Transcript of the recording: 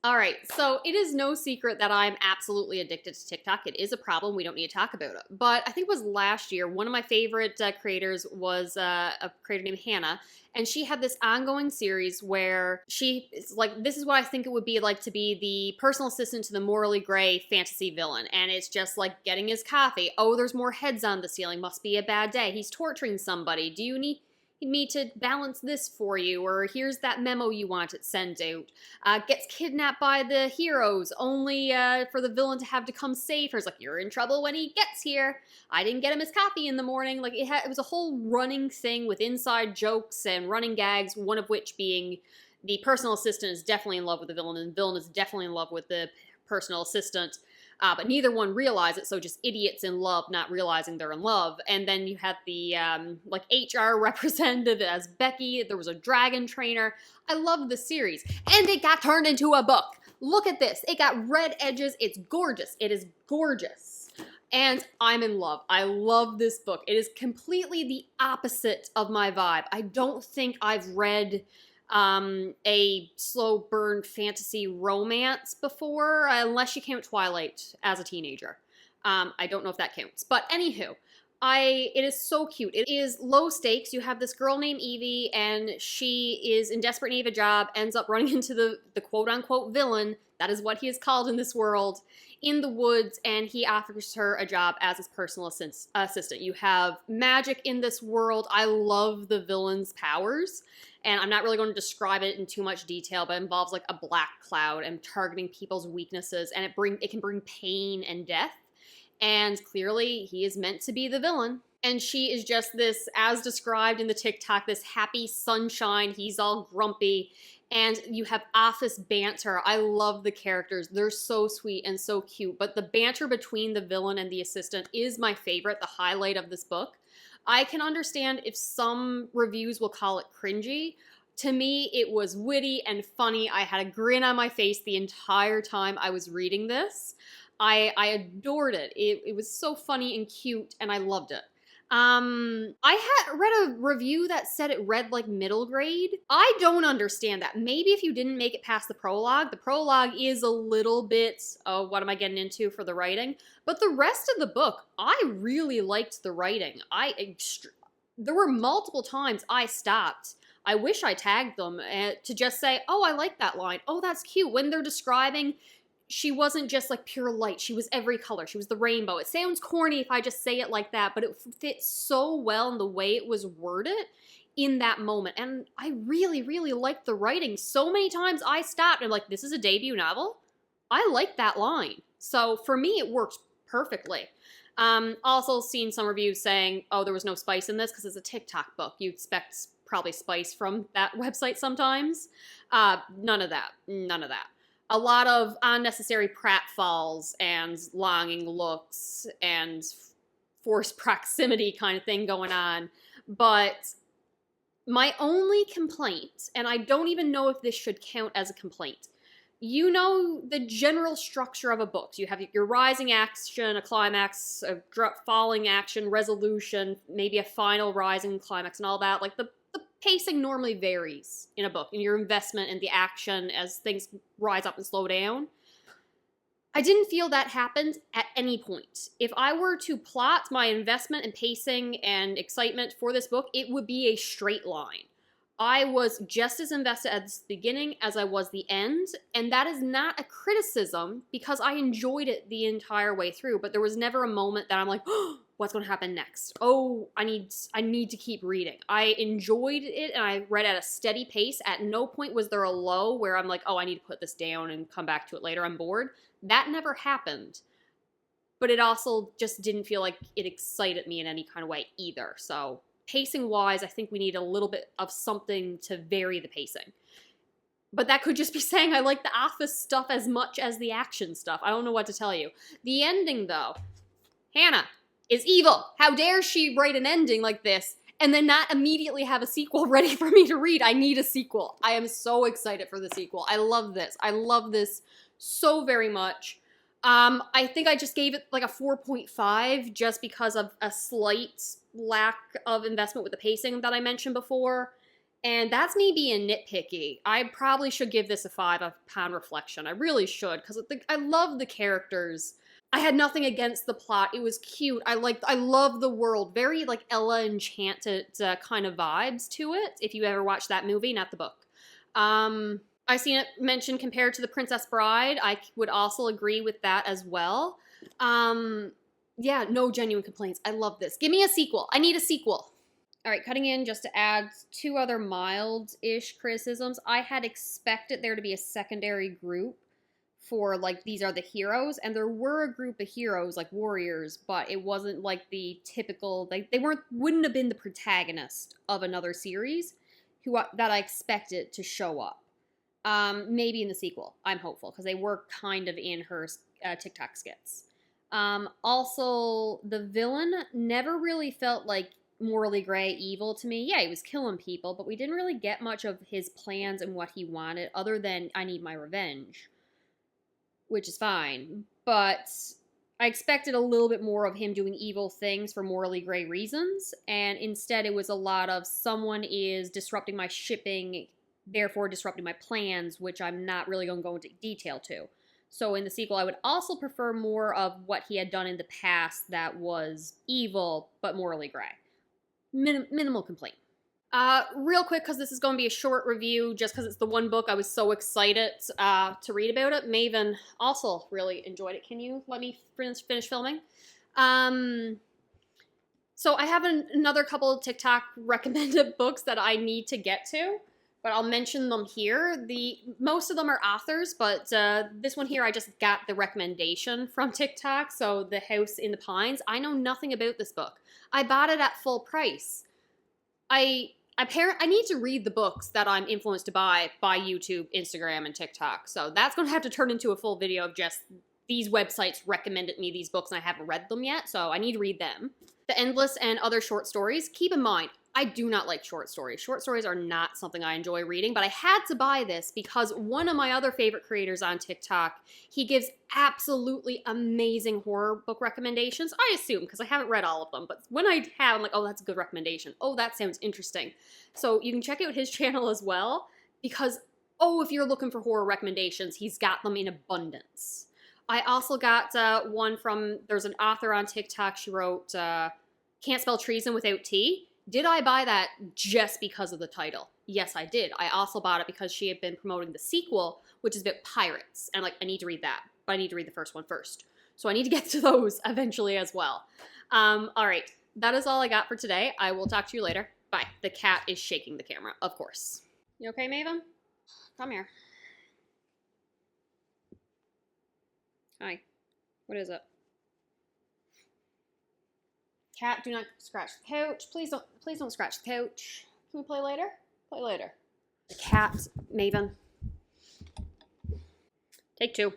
All right, so it is no secret that I'm absolutely addicted to TikTok. It is a problem. We don't need to talk about it. But I think it was last year, one of my favorite creators was a creator named Hannah. And she had this ongoing series where she is like, this is what I think it would be like to be the personal assistant to the morally gray fantasy villain. And it's just like getting his coffee. Oh, there's more heads on the ceiling. Must be a bad day. He's torturing somebody. Do you need me to balance this for you? Or here's that memo you want it sent out. Gets kidnapped by the heroes, only for the villain to have to come save her. It's like, you're in trouble when he gets here. I didn't get him his coffee in the morning. Like, it was a whole running thing with inside jokes and running gags, one of which being the personal assistant is definitely in love with the villain, and the villain is definitely in love with the personal assistant. But neither one realize it, so just idiots in love not realizing they're in love. And then you had the like HR representative as Becky. There was a dragon trainer. I love the series. And it got turned into a book. Look at this. It got red edges. It's gorgeous. It is gorgeous. And I'm in love. I love this book. It is completely the opposite of my vibe. I don't think I've read a slow burn fantasy romance before, unless you count Twilight as a teenager. I don't know if that counts. But anywho, it is so cute. It is low stakes. You have this girl named Evie, and she is in desperate need of a job, ends up running into the quote-unquote villain, that is what he is called in this world, in the woods, and he offers her a job as his personal assistant. You have magic in this world. I love the villain's powers, and I'm not really going to describe it in too much detail, but it involves like a black cloud and targeting people's weaknesses, and it can bring pain and death. And clearly, he is meant to be the villain. And she is just this, as described in the TikTok, this happy sunshine. He's all grumpy. And you have office banter. I love the characters. They're so sweet and so cute. But the banter between the villain and the assistant is my favorite, the highlight of this book. I can understand if some reviews will call it cringy. To me, it was witty and funny. I had a grin on my face the entire time I was reading this. I adored it. It was so funny and cute, and I loved it. I had read a review that said it read like middle grade. I don't understand that. Maybe if you didn't make it past the prologue is a little bit, oh, what am I getting into for the writing? But the rest of the book, I really liked the writing. There were multiple times I stopped. I wish I tagged them to just say, oh, I like that line. Oh, that's cute. When they're describing, she wasn't just like pure light. She was every color. She was the rainbow. It sounds corny if I just say it like that, but it fits so well in the way it was worded in that moment. And I really, really liked the writing. So many times I stopped and like, this is a debut novel? I like that line. So for me, it worked perfectly. Also seen some reviews saying, oh, there was no spice in this because it's a TikTok book. You expect probably spice from that website sometimes. None of that. None of that. A lot of unnecessary pratfalls and longing looks and forced proximity kind of thing going on. But my only complaint, and I don't even know if this should count as a complaint, you know the general structure of a book. You have your rising action, a climax, a falling action, resolution, maybe a final rising climax and all that. Like the pacing normally varies in a book, and your investment in the action as things rise up and slow down. I didn't feel that happened at any point. If I were to plot my investment and pacing and excitement for this book, it would be a straight line. I was just as invested at the beginning as I was the end, and that is not a criticism because I enjoyed it the entire way through, but there was never a moment that I'm like, oh, what's going to happen next? Oh, I need to keep reading. I enjoyed it, and I read at a steady pace. At no point was there a lull where I'm like, oh, I need to put this down and come back to it later. I'm bored. That never happened. But it also just didn't feel like it excited me in any kind of way either. So pacing-wise, I think we need a little bit of something to vary the pacing. But that could just be saying I like the office stuff as much as the action stuff. I don't know what to tell you. The ending, though. Hannah is evil. How dare she write an ending like this and then not immediately have a sequel ready for me to read? I need a sequel. I am so excited for the sequel. I love this. I love this so very much. I think I just gave it like a 4.5 just because of a slight lack of investment with the pacing that I mentioned before. And that's me being nitpicky. I probably should give this a 5 upon reflection. I really should, because I love the characters. I had nothing against the plot. It was cute. I love the world. Very like Ella Enchanted kind of vibes to it. If you ever watched that movie, not the book. I seen it mentioned compared to The Princess Bride. I would also agree with that as well. Yeah, no genuine complaints. I love this. Give me a sequel. I need a sequel. All right, cutting in just to add 2 other mild-ish criticisms. I had expected there to be a secondary group for, like, these are the heroes, and there were a group of heroes, like warriors, but it wasn't like the typical, like, wouldn't have been the protagonist of another series that I expected to show up. Maybe in the sequel. I'm hopeful, because they were kind of in her TikTok skits. Also, the villain never really felt like morally gray evil to me. Yeah, he was killing people, but we didn't really get much of his plans and what he wanted other than I need my revenge, which is fine. But I expected a little bit more of him doing evil things for morally gray reasons, and instead it was a lot of someone is disrupting my shipping, therefore disrupting my plans, which I'm not really going to go into detail to. So in the sequel, I would also prefer more of what he had done in the past that was evil but morally gray. Minimal complaint. Real quick, because this is going to be a short review, just because it's the one book I was so excited to read about it. Maven also really enjoyed it. Can you let me finish filming? So I have another couple of TikTok recommended books that I need to get to, but I'll mention them here. Most of them are authors, but this one here I just got the recommendation from TikTok. So The House in the Pines. I know nothing about this book. I bought it at full price. I need to read the books that I'm influenced to buy by YouTube, Instagram, and TikTok. So that's going to have to turn into a full video of just these websites recommended me these books and I haven't read them yet, so I need to read them. The Endless and Other Short Stories. Keep in mind, I do not like short stories. Short stories are not something I enjoy reading, but I had to buy this because one of my other favorite creators on TikTok, he gives absolutely amazing horror book recommendations. I assume, because I haven't read all of them, but when I have, I'm like, oh, that's a good recommendation. Oh, that sounds interesting. So you can check out his channel as well, because, oh, if you're looking for horror recommendations, he's got them in abundance. I also got one from, there's an author on TikTok, she wrote, Can't Spell Treason Without T. Did I buy that just because of the title? Yes, I did. I also bought it because she had been promoting the sequel, which is about pirates. And I need to read that, but I need to read the first one first. So I need to get to those eventually as well. All right, that is all I got for today. I will talk to you later. Bye. The cat is shaking the camera, of course. You okay, Maven? Come here. Hi. What is it? Cat, do not scratch the couch. Please don't scratch the couch. Can we play later? Play later. The cat, Maven. Take 2.